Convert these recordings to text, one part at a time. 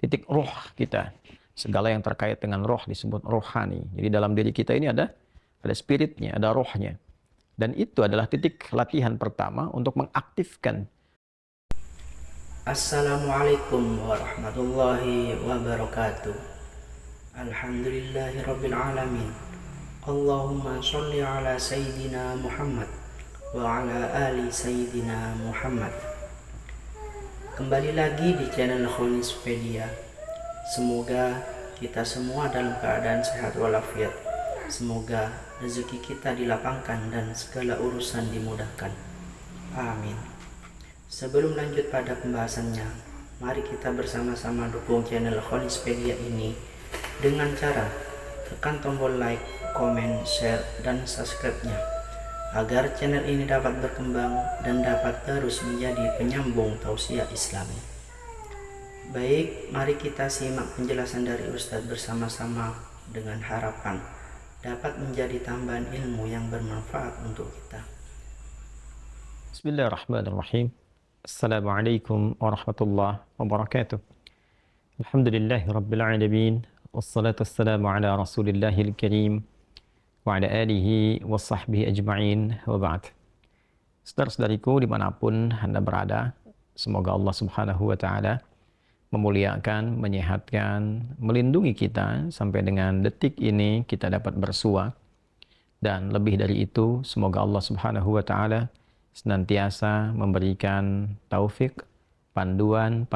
titik roh kita. Segala yang terkait dengan roh disebut rohani. Jadi dalam diri kita ini ada spiritnya, ada rohnya. Dan itu adalah titik latihan pertama untuk mengaktifkan. Assalamualaikum warahmatullahi wabarakatuh. Alhamdulillahirabbil alamin. Allahumma sholli ala sayyidina Muhammad wa ala ali sayyidina Muhammad. Kembali lagi di channel Khonispedia. Semoga kita semua dalam keadaan sehat walafiat. Semoga rezeki kita dilapangkan dan segala urusan dimudahkan. Amin. Sebelum lanjut pada pembahasannya, mari kita bersama-sama dukung channel Khonispedia ini dengan cara tekan tombol like, komen, share, dan subscribe-nya agar channel ini dapat berkembang dan dapat terus menjadi penyambung tausiah Islami. Baik, mari kita simak penjelasan dari Ustadz bersama-sama dengan harapan dapat menjadi tambahan ilmu yang bermanfaat untuk kita. Bismillahirrahmanirrahim. Assalamualaikum warahmatullahi wabarakatuh. Alhamdulillahi rabbil alamin. Wassalatu wassalamu ala rasulillahil karim wa ala alihi wa sahbihi ajma'in wa ba'd. Saudara-saudariku dimanapun Anda berada, semoga Allah subhanahu wa ta'ala memuliakan, menyehatkan, melindungi kita sampai dengan detik ini kita dapat bersua. Dan lebih dari itu, semoga Allah subhanahu wa ta'ala senantiasa memberikan taufik, panduan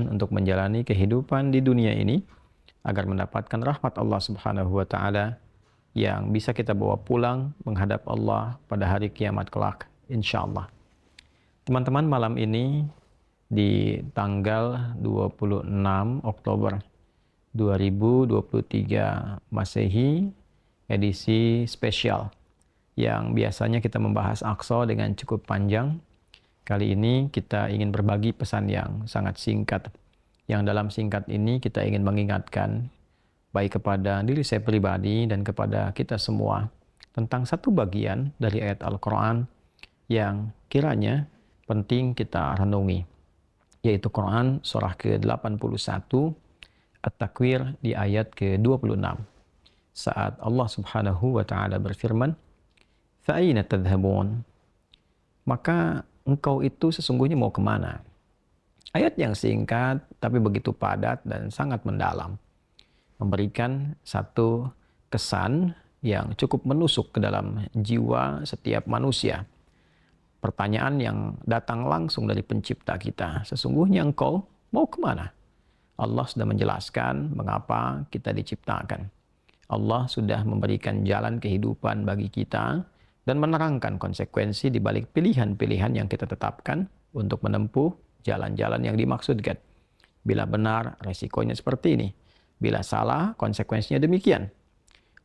untuk menjalani kehidupan di dunia ini agar mendapatkan rahmat Allah subhanahu wa ta'ala yang bisa kita bawa pulang menghadap Allah pada hari kiamat kelak, insyaallah. Teman-teman, malam ini di tanggal 26 Oktober 2023 Masehi, edisi spesial yang biasanya kita membahas Aqsa dengan cukup panjang. Kali ini kita ingin berbagi pesan yang sangat singkat. Yang dalam singkat ini kita ingin mengingatkan baik kepada diri saya pribadi dan kepada kita semua tentang satu bagian dari ayat Al-Quran yang kiranya penting kita renungi, yaitu Quran surah ke-81 At-Takwir di ayat ke-26 saat Allah subhanahu wa ta'ala berfirman, "Fa'aina tadhhabun?" Maka engkau itu sesungguhnya mau kemana? Ayat yang singkat tapi begitu padat dan sangat mendalam, memberikan satu kesan yang cukup menusuk ke dalam jiwa setiap manusia. Pertanyaan yang datang langsung dari pencipta kita, sesungguhnya engkau mau kemana? Allah sudah menjelaskan mengapa kita diciptakan. Allah sudah memberikan jalan kehidupan bagi kita dan menerangkan konsekuensi di balik pilihan-pilihan yang kita tetapkan untuk menempuh jalan-jalan yang dimaksudkan. Bila benar, resikonya seperti ini. Bila salah, konsekuensinya demikian.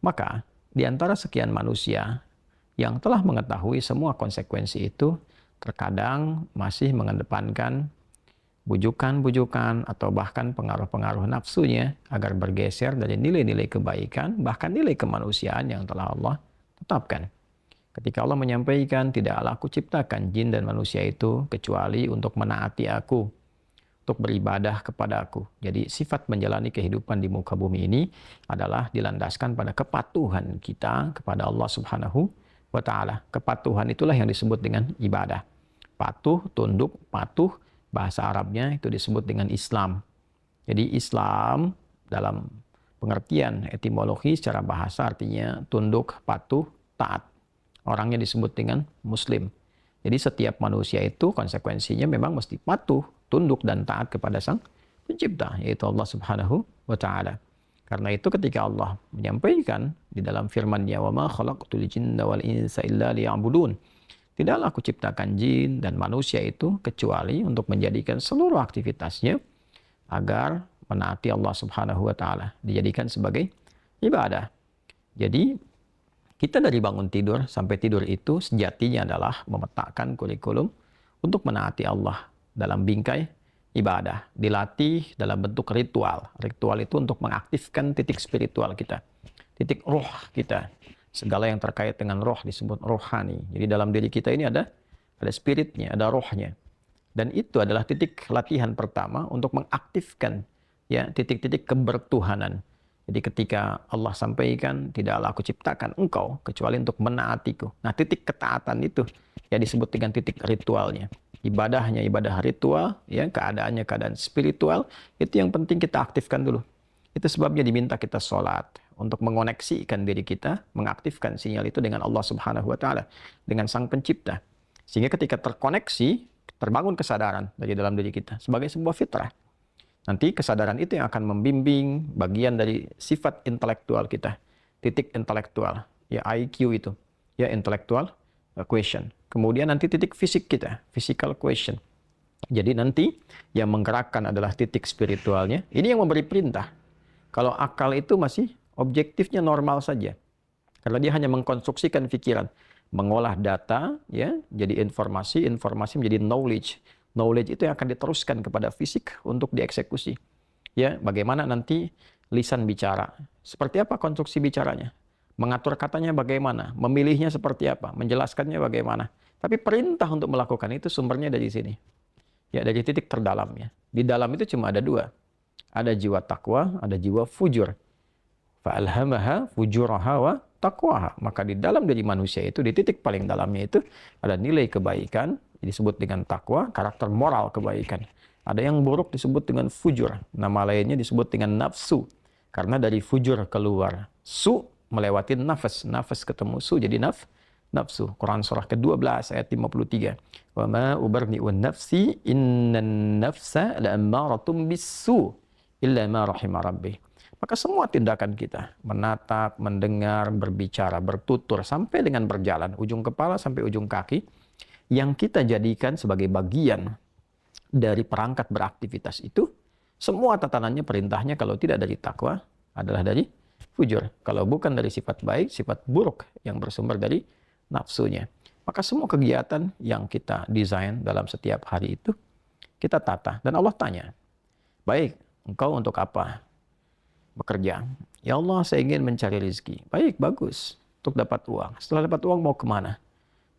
Maka, di antara sekian manusia yang telah mengetahui semua konsekuensi itu, terkadang masih mengedepankan bujukan-bujukan atau bahkan pengaruh-pengaruh nafsunya agar bergeser dari nilai-nilai kebaikan, bahkan nilai kemanusiaan yang telah Allah tetapkan. Ketika Allah menyampaikan, tidaklah aku ciptakan jin dan manusia itu kecuali untuk menaati aku, untuk beribadah kepada aku. Jadi sifat menjalani kehidupan di muka bumi ini adalah dilandaskan pada kepatuhan kita kepada Allah subhanahu wa ta'ala. Kepatuhan itulah yang disebut dengan ibadah. Patuh, tunduk, patuh, bahasa Arabnya itu disebut dengan Islam. Jadi Islam dalam pengertian etimologi secara bahasa artinya tunduk, patuh, taat. Orangnya disebut dengan Muslim. Jadi setiap manusia itu konsekuensinya memang mesti patuh, tunduk, dan taat kepada Sang Pencipta, yaitu Allah subhanahu wa ta'ala. Karena itu ketika Allah menyampaikan di dalam firman-Nya, "Wa ma khalaqtul jinna wal insa illa liya'budun." Tidaklah aku ciptakan jin dan manusia itu kecuali untuk menjadikan seluruh aktivitasnya agar menaati Allah subhanahu wa ta'ala, dijadikan sebagai ibadah. Jadi kita dari bangun tidur sampai tidur itu sejatinya adalah memetakan kurikulum untuk menaati Allah dalam bingkai ibadah. Dilatih dalam bentuk ritual. Ritual itu untuk mengaktifkan titik spiritual kita, titik roh kita. Segala yang terkait dengan roh disebut rohani. Jadi dalam diri kita ini ada spiritnya, ada rohnya. Dan itu adalah titik latihan pertama untuk mengaktifkan ya, titik-titik kebertuhanan. Jadi ketika Allah sampaikan, tidaklah aku ciptakan engkau kecuali untuk menaatiku. Nah, titik ketaatan itu ya disebut dengan titik ritualnya. Ibadahnya ibadah ritual, ya, keadaannya keadaan spiritual, itu yang penting kita aktifkan dulu. Itu sebabnya diminta kita sholat untuk mengoneksikan diri kita, mengaktifkan sinyal itu dengan Allah Subhanahu wa taala, dengan Sang Pencipta. Sehingga ketika terkoneksi, terbangun kesadaran dari dalam diri kita sebagai sebuah fitrah. Nanti kesadaran itu yang akan membimbing bagian dari sifat intelektual kita, titik intelektual, ya IQ itu, ya intellectual question. Kemudian nanti titik fisik kita, physical question. Jadi nanti yang menggerakkan adalah titik spiritualnya. Ini yang memberi perintah. Kalau akal itu masih objektifnya normal saja. Karena dia hanya mengkonstruksikan pikiran, mengolah data, ya, jadi informasi, informasi menjadi knowledge. Knowledge itu yang akan diteruskan kepada fisik untuk dieksekusi. Ya, bagaimana nanti lisan bicara? Seperti apa konstruksi bicaranya? Mengatur katanya bagaimana? Memilihnya seperti apa? Menjelaskannya bagaimana? Tapi perintah untuk melakukan itu sumbernya dari sini. Ya, dari titik terdalamnya. Di dalam itu cuma ada dua. Ada jiwa takwa, ada jiwa fujur. Fa'alhamaha fujuraha wa taqwaha. Maka di dalam diri manusia itu, di titik paling dalamnya itu, ada nilai kebaikan, disebut dengan takwa, karakter moral kebaikan. Ada yang buruk disebut dengan fujur. Nama lainnya disebut dengan nafsu. Karena dari fujur keluar su, melewati nafas. Nafas ketemu su, jadi nafsu. Quran surah ke-12 ayat 53. Wa ma ubarni'u nafsi innan nafsa la'ammaratum bis-su illa ma rahima rabbi. Maka semua tindakan kita, menatap, mendengar, berbicara, bertutur, sampai dengan berjalan, ujung kepala sampai ujung kaki, yang kita jadikan sebagai bagian dari perangkat beraktivitas itu, semua tatanannya, perintahnya kalau tidak dari takwa adalah dari fujur. Kalau bukan dari sifat baik, sifat buruk yang bersumber dari nafsunya. Maka semua kegiatan yang kita desain dalam setiap hari itu, kita tata. Dan Allah tanya, baik, engkau untuk apa bekerja? Ya Allah, saya ingin mencari rezeki. Baik, bagus. Untuk dapat uang. Setelah dapat uang mau kemana?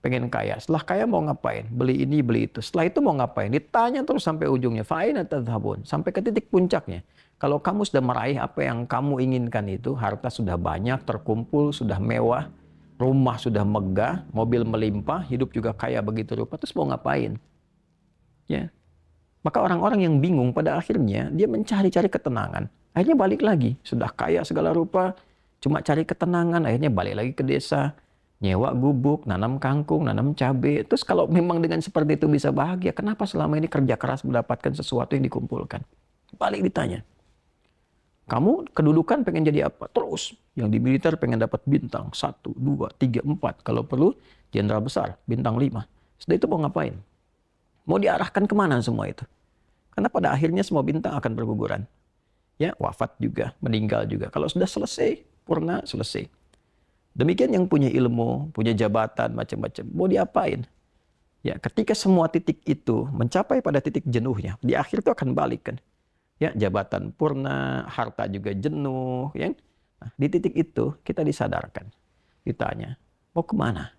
Pengen kaya. Setelah kaya mau ngapain? Beli ini, beli itu. Setelah itu mau ngapain? Ditanya terus sampai ujungnya. Fa'aina tadhhabun. Sampai ke titik puncaknya. Kalau kamu sudah meraih apa yang kamu inginkan itu, harta sudah banyak, terkumpul, sudah mewah, rumah sudah megah, mobil melimpah, hidup juga kaya begitu rupa, terus mau ngapain? Ya. Maka orang-orang yang bingung pada akhirnya, dia mencari-cari ketenangan. Akhirnya balik lagi. Sudah kaya segala rupa, cuma cari ketenangan, akhirnya balik lagi ke desa. Nyewa gubuk, nanam kangkung, nanam cabai. Terus kalau memang dengan seperti itu bisa bahagia, kenapa selama ini kerja keras mendapatkan sesuatu yang dikumpulkan? Balik ditanya. Kamu kedudukan pengen jadi apa? Terus. Yang di militer pengen dapat bintang. 1, 2, 3, 4. Kalau perlu, jenderal besar. Bintang 5. Setelah itu mau ngapain? Mau diarahkan kemana semua itu? Karena pada akhirnya semua bintang akan berguguran. Ya, wafat juga, meninggal juga. Kalau sudah selesai, purna, selesai. Demikian yang punya ilmu, punya jabatan, macam-macam. Mau diapain? Ya, ketika semua titik itu mencapai pada titik jenuhnya, di akhir itu akan balik kan. Ya, jabatan purna, harta juga jenuh. Ya. Nah, di titik itu kita disadarkan. Ditanya, mau kemana?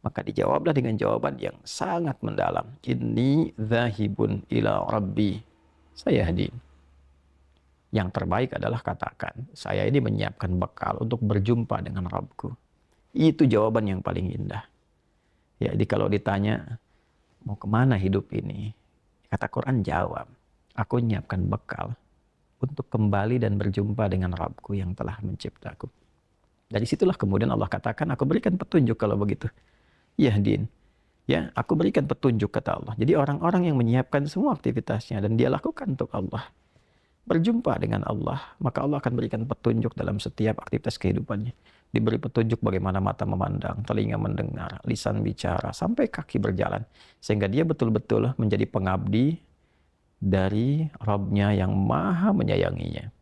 Maka dijawablah dengan jawaban yang sangat mendalam. Inni dzahibun ila rabbi sayahdin. Yang terbaik adalah katakan, saya ini menyiapkan bekal untuk berjumpa dengan Rabbku. Itu jawaban yang paling indah. Ya, jadi kalau ditanya, mau kemana hidup ini? Kata Quran jawab, aku menyiapkan bekal untuk kembali dan berjumpa dengan Rabbku yang telah menciptaku. Dari situlah kemudian Allah katakan, aku berikan petunjuk kalau begitu. Yahdin. Ya, aku berikan petunjuk kata Allah. Jadi orang-orang yang menyiapkan semua aktivitasnya dan dia lakukan untuk Allah, berjumpa dengan Allah, maka Allah akan berikan petunjuk dalam setiap aktivitas kehidupannya. Diberi petunjuk bagaimana mata memandang, telinga mendengar, lisan bicara, sampai kaki berjalan. Sehingga dia betul-betul menjadi pengabdi dari Rabb-Nya yang maha menyayanginya.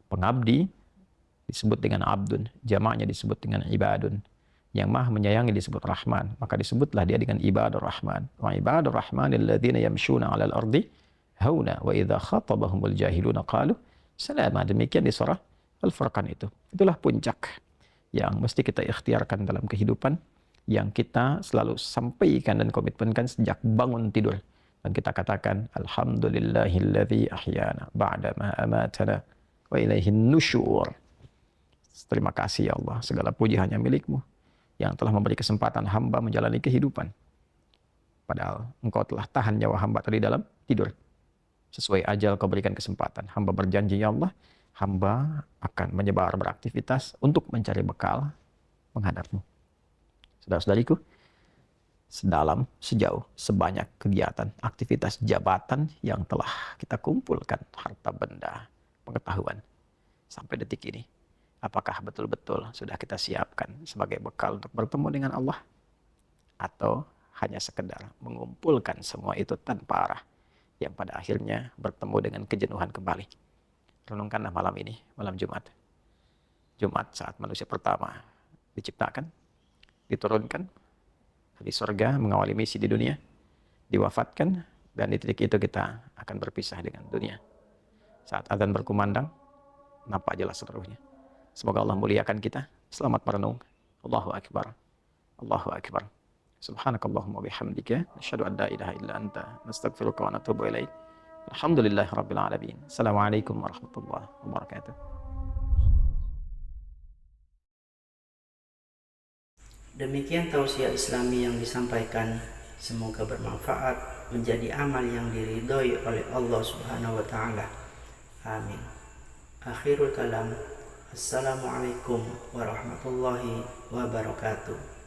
Pengabdi disebut dengan abdun, jamaknya disebut dengan ibadun. Yang maha menyayangi disebut Rahman, maka disebutlah dia dengan ibadur Rahman. Wa ibadur Rahman alladzina yamshuna 'alal ardi hauna wa idza khatabahumul jahiluna qalu salama. Demikian di surah Al-Furqan itu. Itulah puncak yang mesti kita ikhtiarkan dalam kehidupan, yang kita selalu sampaikan dan komitmenkan sejak bangun tidur Dan kita katakan, Alhamdulillahilladzi ahyana ba'da ma amatana wa ilaihin nusyur. Terima kasih ya Allah, segala puji hanya milik-Mu yang telah memberi kesempatan hamba menjalani kehidupan. Padahal Engkau telah tahan nyawa hamba tadi dalam tidur. Sesuai ajal Kau berikan kesempatan. Hamba berjanji ya Allah, hamba akan menyebar beraktivitas untuk mencari bekal menghadap-Mu. Saudara-saudariku, sedalam, sejauh, sebanyak kegiatan, aktivitas jabatan yang telah kita kumpulkan, harta benda, pengetahuan, sampai detik ini, apakah betul-betul sudah kita siapkan sebagai bekal untuk bertemu dengan Allah? Atau hanya sekedar mengumpulkan semua itu tanpa arah, yang pada akhirnya bertemu dengan kejenuhan kembali? Renungkanlah malam ini, malam Jumat. Jumat saat manusia pertama diciptakan, diturunkan di surga, mengawali misi di dunia, diwafatkan, dan di titik itu kita akan berpisah dengan dunia. Saat azan berkumandang, nampak jelas seluruhnya. Semoga Allah muliakan kita. Selamat merenung. Allahu Akbar. Allahu Akbar. Subhanakallahumma bihamdika, nasyhadu an la ilaha illa anta, nastaghfiruka wa natubu ilaik. Alhamdulillahirabbil alamin. Assalamualaikum warahmatullahi wabarakatuh. Demikian tausiah Islami yang disampaikan. Semoga bermanfaat, menjadi amal yang diridhoi oleh Allah Subhanahu wa taala. Amin. Akhirul kalam. Assalamualaikum warahmatullahi wabarakatuh.